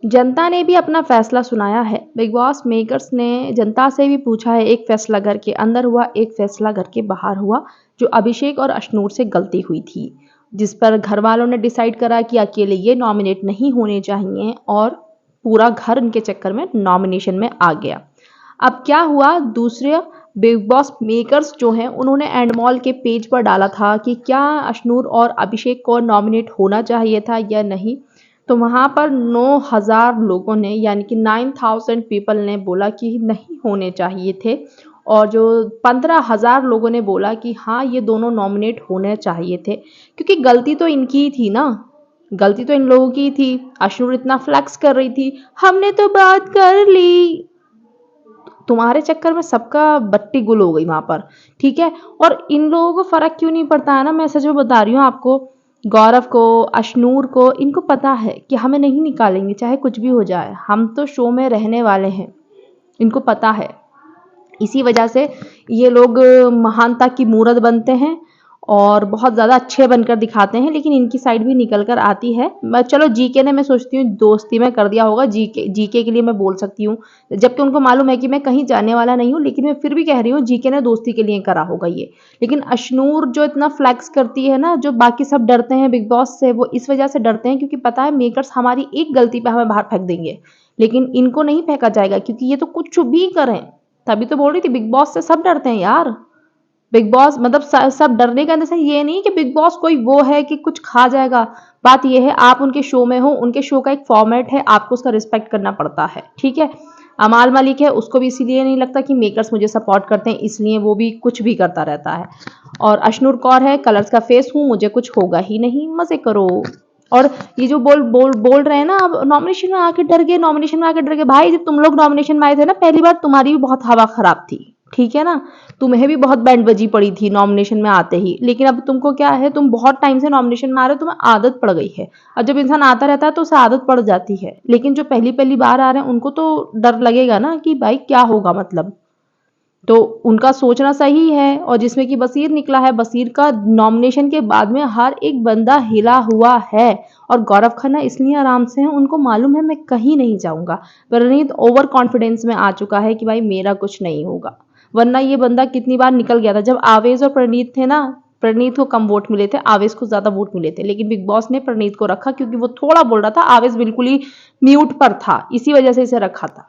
जनता ने भी अपना फैसला सुनाया है। बिग बॉस मेकर्स ने जनता से भी पूछा है, एक फैसला घर के अंदर हुआ, एक फैसला घर के बाहर हुआ, जो अभिषेक और अश्नूर से गलती हुई थी, जिस पर घर वालों ने डिसाइड करा कि अकेले ये नॉमिनेट नहीं होने चाहिए और पूरा घर उनके चक्कर में नॉमिनेशन में आ गया। अब क्या हुआ, दूसरे बिग बॉस मेकर्स जो हैं उन्होंने एंडमॉल के पेज पर डाला था कि क्या अश्नूर और अभिषेक को नॉमिनेट होना चाहिए था या नहीं। तो वहाँ पर 9,000 लोगों ने, यानी कि 9,000 पीपल ने बोला कि नहीं होने चाहिए थे, और जो 15,000 लोगों ने बोला कि हाँ ये दोनों नॉमिनेट होने चाहिए थे, क्योंकि गलती तो इनकी ही थी ना, गलती तो इन लोगों की थी। अश्नूर इतना फ्लेक्स कर रही थी, हमने तो बात कर ली, तुम्हारे चक्कर में सबका बत्ती गुल हो गई वहां पर, ठीक है। और इन लोगों को फर्क क्यों नहीं पड़ता है ना, मैं सच में बता रही हूँ आपको, गौरव को, अश्नूर को, इनको पता है कि हमें नहीं निकालेंगे चाहे कुछ भी हो जाए, हम तो शो में रहने वाले हैं, इनको पता है। इसी वजह से ये लोग महानता की मूरत बनते हैं और बहुत ज़्यादा अच्छे बनकर दिखाते हैं, लेकिन इनकी साइड भी निकल कर आती है। चलो जीके ने, मैं सोचती हूँ दोस्ती में कर दिया होगा, जीके जीके के लिए मैं बोल सकती हूँ, जबकि उनको मालूम है कि मैं कहीं जाने वाला नहीं हूँ, लेकिन मैं फिर भी कह रही हूँ जीके ने दोस्ती के लिए करा होगा ये। लेकिन अश्नूर जो इतना फ्लैक्स करती है ना, जो बाकी सब डरते हैं बिग बॉस से, वो इस वजह से डरते हैं क्योंकि पता है मेकर्स हमारी एक गलती पे हमें बाहर फेंक देंगे, लेकिन इनको नहीं फेंका जाएगा क्योंकि ये तो कुछ भी करें। तभी तो बोल रही थी बिग बॉस से सब डरते हैं यार। बिग बॉस मतलब सब डरने का जैसे ये नहीं कि बिग बॉस कोई वो है कि कुछ खा जाएगा। बात ये है आप उनके शो में हो, उनके शो का एक फॉर्मेट है, आपको उसका रिस्पेक्ट करना पड़ता है, ठीक है। अमाल मलिक है, उसको भी इसीलिए नहीं लगता कि मेकर्स मुझे सपोर्ट करते हैं, इसलिए वो भी कुछ भी करता रहता है। और अश्नूर कौर है, कलर्स का फेस हूँ, मुझे कुछ होगा ही नहीं, मजे करो। और ये जो बोल रहे हैं ना, अब नॉमिनेशन में आके डर गए, नॉमिनेशन में आके डर गए, भाई जब तुम लोग नॉमिनेशन में आए थे ना पहली बार, तुम्हारी भी बहुत हवा खराब थी, ठीक है ना, तुम्हें भी बहुत बैंड बजी पड़ी थी नॉमिनेशन में आते ही, लेकिन अब तुमको क्या है, तुम बहुत टाइम से नॉमिनेशन में आ रहे हो, तुम्हें आदत पड़ गई है। और जब इंसान आता रहता है तो उसे आदत पड़ जाती है, लेकिन जो पहली पहली बार आ रहे हैं उनको तो डर लगेगा ना कि भाई क्या होगा, मतलब। तो उनका सोचना सही है। और जिसमें कि बसीर निकला है, बसीर का नॉमिनेशन के बाद में हर एक बंदा हिला हुआ है, और गौरव खन्ना इसलिए आराम से हैं, उनको मालूम है मैं कहीं नहीं जाऊंगा। प्रणीत ओवर कॉन्फिडेंस में आ चुका है कि भाई मेरा कुछ नहीं होगा, वरना ये बंदा कितनी बार निकल गया था। जब आवेश और प्रणीत थे ना, प्रणीत को कम वोट मिले थे, आवेश को ज्यादा वोट मिले थे, लेकिन बिग बॉस ने प्रणीत को रखा क्योंकि वो थोड़ा बोल रहा था, आवेश बिल्कुल ही म्यूट पर था, इसी वजह से इसे रखा था।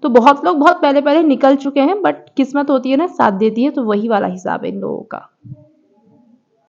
तो बहुत लोग बहुत पहले पहले निकल चुके हैं, बट किस्मत होती है ना, साथ देती है, तो वही वाला हिसाब है इन लोगों का।